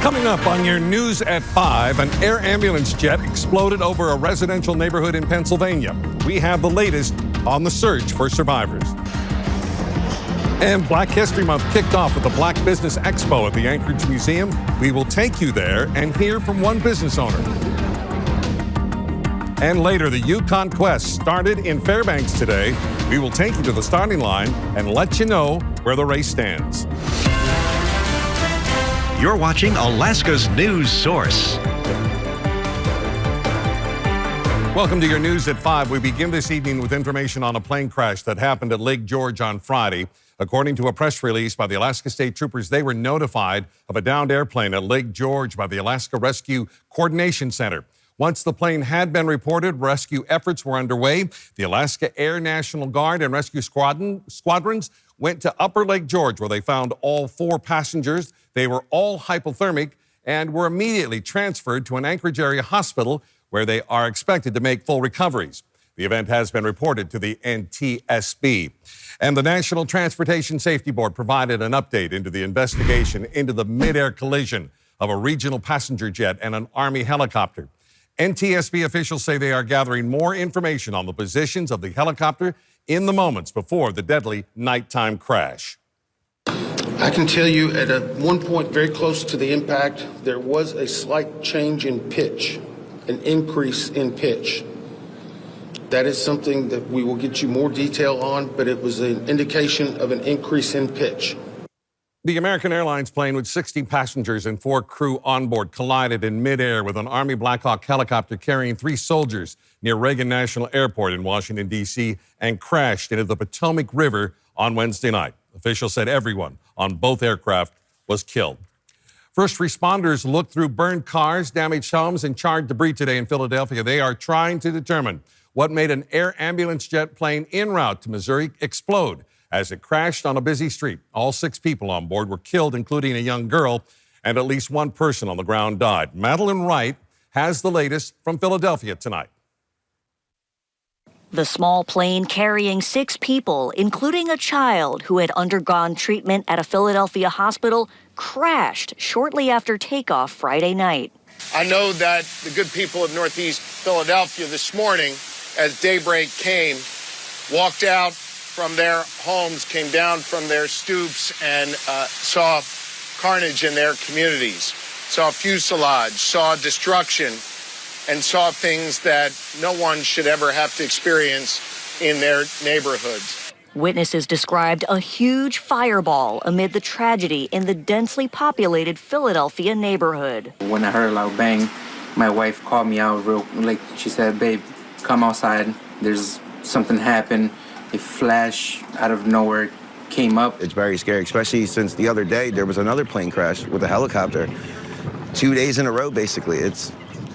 Coming up on your News at 5, an air ambulance jet exploded over a residential neighborhood in Pennsylvania. We have the latest on the search for survivors. And Black History Month kicked off with the Black Business Expo at the Anchorage Museum. We will take you there and hear from one business owner. And later, the Yukon Quest started in Fairbanks today. We will take you to the starting line and let you know where the race stands. You're watching Alaska's news source. Welcome to your News at 5. We begin this evening with information on a plane crash that happened at Lake George on Friday. According to a press release by the Alaska State Troopers, they were notified of a downed airplane at Lake George by the Alaska Rescue Coordination Center. Once the plane had been reported, rescue efforts were underway. The Alaska Air National Guard and rescue squadrons went to Upper Lake George, where they found all 4 passengers. They were all hypothermic and were immediately transferred to an Anchorage area hospital where they are expected to make full recoveries. The event has been reported to the NTSB. And the National Transportation Safety Board provided an update into the investigation into the mid-air collision of a regional passenger jet and an Army helicopter. NTSB officials say they are gathering more information on the positions of the helicopter in the moments before the deadly nighttime crash. I can tell you at one point very close to the impact, there was a slight change in pitch, an increase in pitch. That is something that we will get you more detail on, but it was an indication of an increase in pitch. The American Airlines plane with 60 passengers and 4 crew on board collided in midair with an Army Black Hawk helicopter carrying 3 soldiers near Reagan National Airport in Washington, D.C., and crashed into the Potomac River on Wednesday night. Officials said everyone on both aircraft was killed. First responders looked through burned cars, damaged homes, and charred debris today in Philadelphia. They are trying to determine what made an air ambulance jet plane en route to Missouri explode as it crashed on a busy street. All 6 people on board were killed, including a young girl, and at least 1 person on the ground died. Madeline Wright has the latest from Philadelphia tonight. The small plane carrying 6 people, including a child who had undergone treatment at a Philadelphia hospital, crashed shortly after takeoff Friday night. I know that the good people of Northeast Philadelphia this morning, as daybreak came, walked out from their homes, came down from their stoops, and saw carnage in their communities, saw fuselage, saw destruction, and saw things that no one should ever have to experience in their neighborhoods. Witnesses described a huge fireball amid the tragedy in the densely populated Philadelphia neighborhood. When I heard a loud bang, my wife called me out she said, "Babe, come outside. There's something happened." A flash out of nowhere came up. It's very scary, especially since the other day there was another plane crash with a helicopter. 2 days in a row, basically.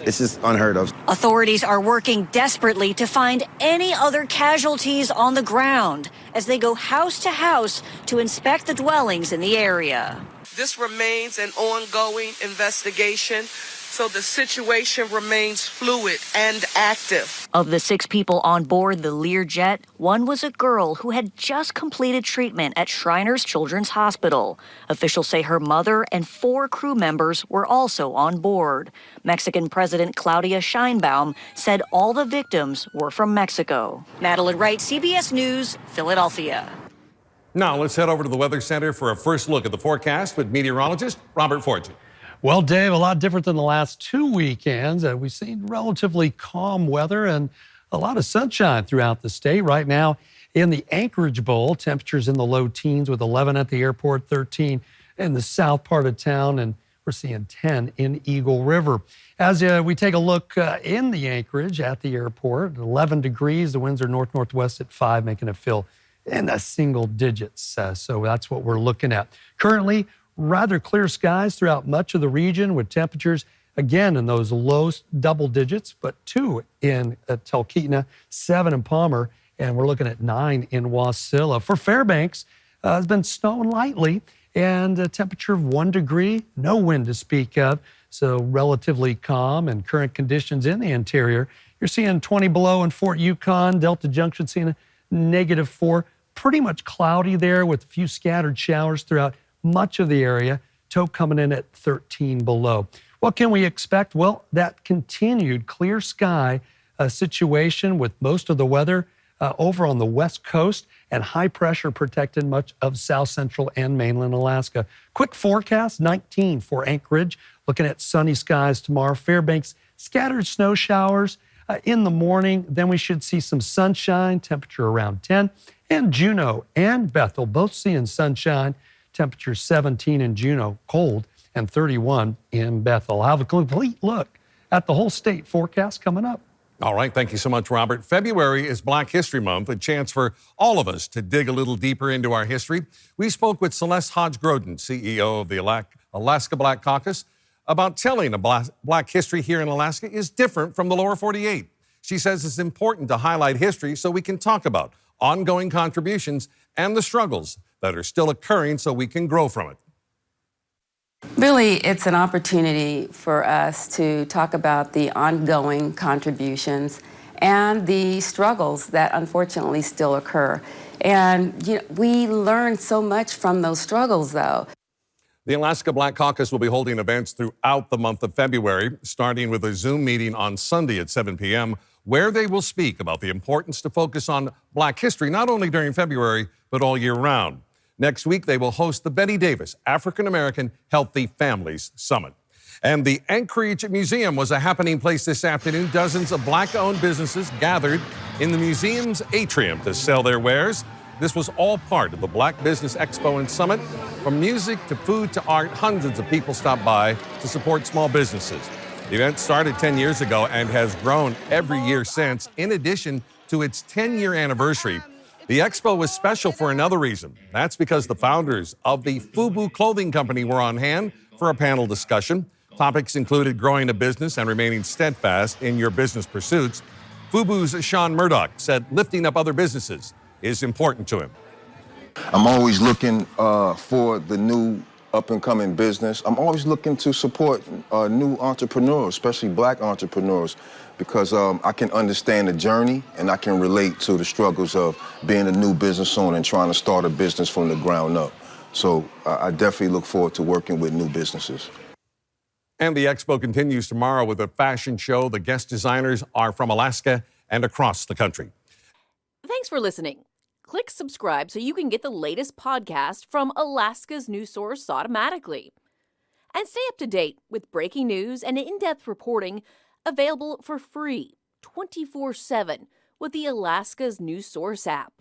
This is unheard of. Authorities are working desperately to find any other casualties on the ground as they go house to house to inspect the dwellings in the area. This remains an ongoing investigation, so the situation remains fluid and active. Of the 6 people on board the Learjet, 1 was a girl who had just completed treatment at Shriners Children's Hospital. Officials say her mother and 4 crew members were also on board. Mexican President Claudia Sheinbaum said all the victims were from Mexico. Madeline Wright, CBS News, Philadelphia. Now let's head over to the Weather Center for a first look at the forecast with meteorologist Robert Fortune. Well, Dave, a lot different than the last 2 weekends. We've seen relatively calm weather and a lot of sunshine throughout the state. Right now in the Anchorage Bowl, temperatures in the low teens with 11 at the airport, 13 in the south part of town, and we're seeing 10 in Eagle River. As we take a look in the Anchorage at the airport, 11 degrees. The winds are north-northwest at 5, making it feel in the single digits. So that's what we're looking at. Currently, rather clear skies throughout much of the region with temperatures, again, in those low double digits, but 2 in Talkeetna, 7 in Palmer, and we're looking at 9 in Wasilla. For Fairbanks, it's been snowing lightly, and a temperature of 1 degree, no wind to speak of, so relatively calm and current conditions in the interior. You're seeing 20 below in Fort Yukon, Delta Junction seeing a -4. Pretty much cloudy there with a few scattered showers throughout much of the area. Toke coming in at 13 below. What can we expect? Well, that continued clear sky situation with most of the weather over on the west coast and high pressure protecting much of south central and mainland Alaska. Quick forecast, 19 for Anchorage. Looking at sunny skies tomorrow. Fairbanks, scattered snow showers in the morning. Then we should see some sunshine, temperature around 10. And Juneau and Bethel both seeing sunshine, temperature 17 in Juneau, cold, and 31 in Bethel. I'll have a complete look at the whole state forecast coming up. All right. Thank you so much, Robert. February is Black History Month, a chance for all of us to dig a little deeper into our history. We spoke with Celeste Hodge-Groden, CEO of the Alaska Black Caucus, about telling a black history here in Alaska is different from the lower 48. She says it's important to highlight history so we can talk about ongoing contributions and the struggles that are still occurring so we can grow from it. Really, it's an opportunity for us to talk about the ongoing contributions and the struggles that unfortunately still occur. And we learn so much from those struggles, though. The Alaska Black Caucus will be holding events throughout the month of February, starting with a Zoom meeting on Sunday at 7 p.m., where they will speak about the importance to focus on Black history, not only during February, but all year round. Next week, they will host the Betty Davis African American Healthy Families Summit. And the Anchorage Museum was a happening place this afternoon. Dozens of Black-owned businesses gathered in the museum's atrium to sell their wares. This was all part of the Black Business Expo and Summit. From music to food to art, hundreds of people stopped by to support small businesses. The event started 10 years ago and has grown every year since, in addition to its 10-year anniversary. The expo was special for another reason. That's because the founders of the FUBU clothing company were on hand for a panel discussion. Topics included growing a business and remaining steadfast in your business pursuits. FUBU's Sean Murdoch said lifting up other businesses is important to him. I'm always looking for the new up-and-coming business. I'm always looking to support new entrepreneurs, especially Black entrepreneurs, because I can understand the journey and I can relate to the struggles of being a new business owner and trying to start a business from the ground up. So I definitely look forward to working with new businesses. And the expo continues tomorrow with a fashion show. The guest designers are from Alaska and across the country. Thanks for listening. Click subscribe so you can get the latest podcast from Alaska's news source automatically. And stay up to date with breaking news and in-depth reporting available for free 24/7 with the Alaska's news source app.